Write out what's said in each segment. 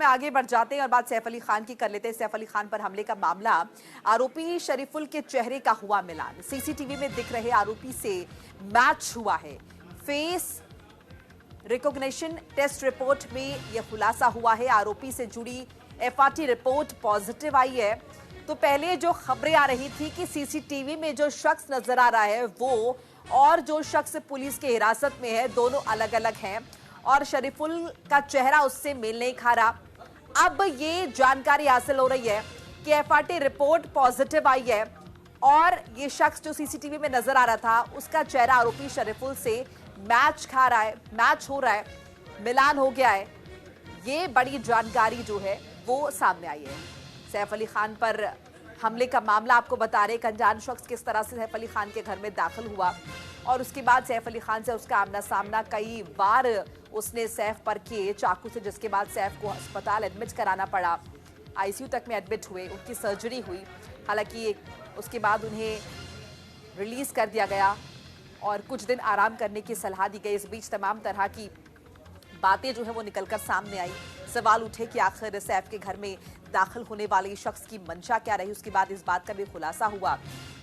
में आगे बढ़ जाते हैं और बात सैफ अली खान की कर लेते हैं। सैफ अली खान पर हमले का मामला, आरोपी शरीफुल के चेहरे का हुआ मिलान, सीसीटीवी में दिख रहे आरोपी से मैच हुआ है। फेस रिकॉग्निशन टेस्ट रिपोर्ट में यह खुलासा हुआ है। आरोपी से जुड़ी एफआरटी रिपोर्ट पॉजिटिव आई है। तो पहले जो खबरें आ रही थी कि सीसीटीवी में जो शख्स नजर आ रहा है वो और जो शख्स पुलिस के हिरासत में है, दोनों अलग अलग हैं और शरीफुल का चेहरा उससे मेल नहीं खा रहा। अब ये जानकारी हासिल हो रही है कि एफआरटी रिपोर्ट पॉजिटिव आई है और ये शख्स जो सीसीटीवी में नजर आ रहा था उसका चेहरा आरोपी शरीफुल से मैच खा रहा है, मैच हो रहा है, मिलान हो गया है। ये बड़ी जानकारी जो है वो सामने आई है। सैफ अली खान पर हमले का मामला आपको बता रहे, एक अनजान शख्स किस तरह से सैफ अली खान के घर में दाखिल हुआ और उसके बाद सैफ अली खान से उसका आमना सामना कई बार उसने सैफ पर किए चाकू से, जिसके बाद सैफ को अस्पताल एडमिट कराना पड़ा। आईसीयू तक में एडमिट हुए, उनकी सर्जरी हुई, हालांकि उसके बाद उन्हें रिलीज कर दिया गया और कुछ दिन आराम करने की सलाह दी गई। इस बीच तमाम तरह की बातें जो है वो निकलकर सामने आई। सवाल उठे कि आखिर सैफ के घर में दाखिल होने वाले शख्स की मंशा क्या रही। उसके बाद इस बात का भी खुलासा हुआ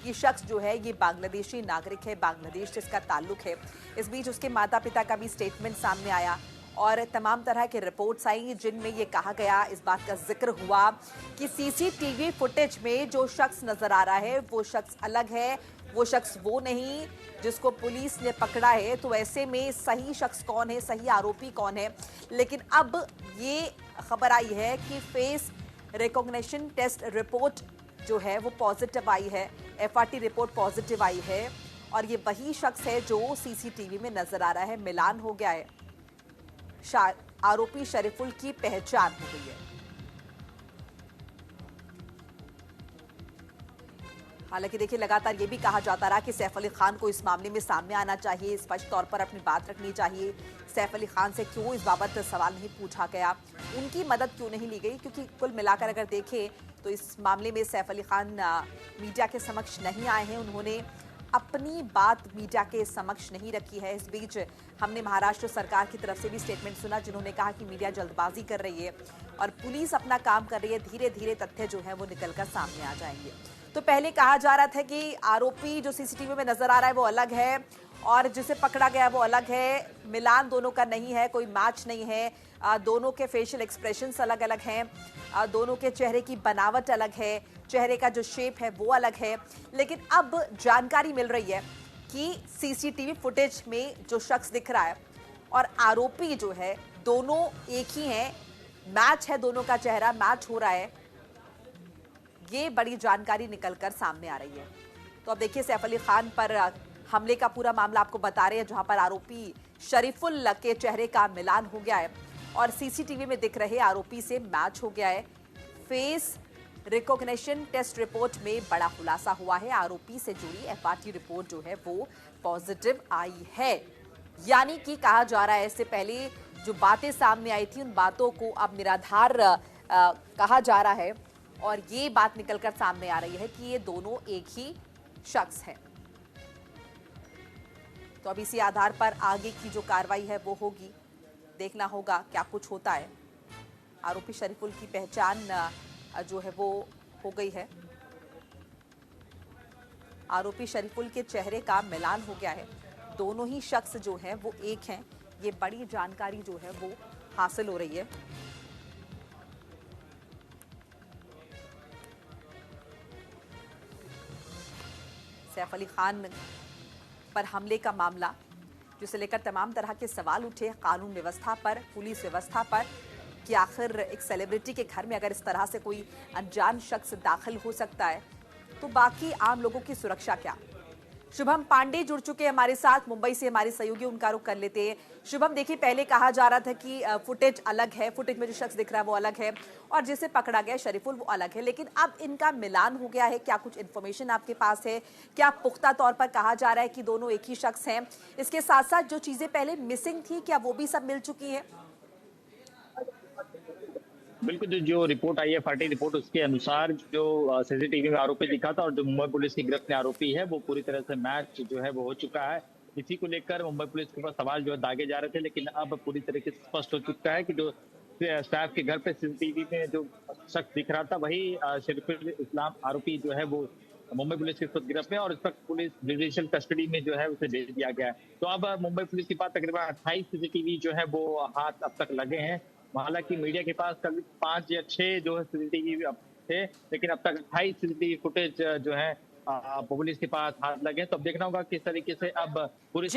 कि शख्स जो है ये बांग्लादेशी नागरिक है, बांग्लादेश से इसका ताल्लुक है। इस बीच उसके माता पिता का भी स्टेटमेंट सामने आया और तमाम तरह के रिपोर्ट्स आई जिनमें ये कहा गया, इस बात का जिक्र हुआ कि सीसीटीवी फुटेज में जो शख्स नजर आ रहा है वो शख्स अलग है, वो शख्स वो नहीं जिसको पुलिस ने पकड़ा है। तो ऐसे में सही शख्स कौन है, सही आरोपी कौन है। लेकिन अब ये खबर आई है कि फेस रिकॉग्निशन टेस्ट रिपोर्ट जो है वो पॉजिटिव आई है, एफआरटी रिपोर्ट पॉजिटिव आई है और ये वही शख्स है जो सीसीटीवी में नजर आ रहा है। मिलान हो गया है, आरोपी शरीफुल की पहचान हो गई है। हालांकि देखिए, लगातार ये भी कहा जाता रहा कि सैफ अली खान को इस मामले में सामने आना चाहिए, स्पष्ट तौर पर अपनी बात रखनी चाहिए। सैफ अली खान से क्यों इस बाबत सवाल नहीं पूछा गया, उनकी मदद क्यों नहीं ली गई, क्योंकि कुल मिलाकर अगर देखें तो इस मामले में सैफ अली खान मीडिया के समक्ष नहीं आए हैं, उन्होंने अपनी बात मीडिया के समक्ष नहीं रखी है। इस बीच हमने महाराष्ट्र सरकार की तरफ से भी स्टेटमेंट सुना जिन्होंने कहा कि मीडिया जल्दबाजी कर रही है और पुलिस अपना काम कर रही है, धीरे धीरे तथ्य जो है वो निकलकर सामने आ जाएंगे। तो पहले कहा जा रहा था कि आरोपी जो सीसीटीवी में नजर आ रहा है वो अलग है और जिसे पकड़ा गया वो अलग है, मिलान दोनों का नहीं है, कोई मैच नहीं है, दोनों के फेशियल एक्सप्रेशंस अलग अलग हैं, दोनों के चेहरे की बनावट अलग है, चेहरे का जो शेप है वो अलग है। लेकिन अब जानकारी मिल रही है कि सीसीटीवी फुटेज में जो शख्स दिख रहा है और आरोपी जो है दोनों एक ही हैं, मैच है, दोनों का चेहरा मैच हो रहा है। ये बड़ी जानकारी निकलकर सामने आ रही है। तो अब देखिए, सैफ अली खान पर हमले का पूरा मामला आपको बता रहे हैं, जहां पर आरोपी शरीफुल के चेहरे का मिलान हो गया है और सीसीटीवी में दिख रहे आरोपी से मैच हो गया है। फेस रिकॉग्निशन टेस्ट रिपोर्ट में बड़ा खुलासा हुआ है, आरोपी से जुड़ी एफआरटी रिपोर्ट जो है वो पॉजिटिव आई है। यानी कि कहा जा रहा है, इससे पहले जो बातें सामने आई थी उन बातों को अब निराधार कहा जा रहा है और ये बात निकलकर सामने आ रही है कि ये दोनों एक ही शख्स हैं। तो अब इसी आधार पर आगे की जो कार्रवाई है वो होगी, देखना होगा क्या कुछ होता है। आरोपी शरीफुल की पहचान जो है वो हो गई है, आरोपी शरीफुल के चेहरे का मिलान हो गया है, दोनों ही शख्स जो हैं वो एक हैं। ये बड़ी जानकारी जो है वो हासिल हो रही है। सैफ अली खान पर हमले का मामला जिसे लेकर तमाम तरह के सवाल उठे, कानून व्यवस्था पर, पुलिस व्यवस्था पर, कि आखिर एक सेलिब्रिटी के घर में अगर इस तरह से कोई अनजान शख्स दाखिल हो सकता है तो बाकी आम लोगों की सुरक्षा क्या। शुभम पांडे जुड़ चुके हैं हमारे साथ, मुंबई से हमारे सहयोगी, उनका रुख कर लेते हैं। शुभम, देखिए, पहले कहा जा रहा था कि फुटेज अलग है, फुटेज में जो शख्स दिख रहा है वो अलग है और जिसे पकड़ा गया शरीफुल वो अलग है, लेकिन अब इनका मिलान हो गया है। क्या कुछ इन्फॉर्मेशन आपके पास है, क्या पुख्ता तौर पर कहा जा रहा है कि दोनों एक ही शख्स हैं? इसके साथ साथ जो चीजें पहले मिसिंग थी क्या वो भी सब मिल चुकी है? बिल्कुल, जो रिपोर्ट आई है, फर्टी रिपोर्ट, उसके अनुसार जो सीसीटीवी में आरोपी दिखा था और जो मुंबई पुलिस की गिरफ्त में आरोपी है वो पूरी तरह से मैच जो है वो हो चुका है। इसी को लेकर मुंबई पुलिस के पास सवाल जो है दागे जा रहे थे, लेकिन अब पूरी तरीके से स्पष्ट हो चुका है कि जो स्टाफ के घर पे सीसीटीवी में जो शख्स दिख रहा था, वही शरीफुल इस्लाम आरोपी जो है वो मुंबई पुलिस की खुद गिरफ्त में, और इस वक्त पुलिस जुडिशियल कस्टडी में जो है उसे भेज दिया गया है। तो अब मुंबई पुलिस के पास तकरीबन 28 सीसीटीवी जो है वो हाथ अब तक लगे हैं। हालांकि मीडिया के पास कभी 5 या 6 जो है सीसीटीवी अब थे, लेकिन अब तक 28 सीसीटीवी फुटेज जो है पुलिस के पास हाथ लगे हैं। तो अब देखना होगा किस तरीके से अब पुलिस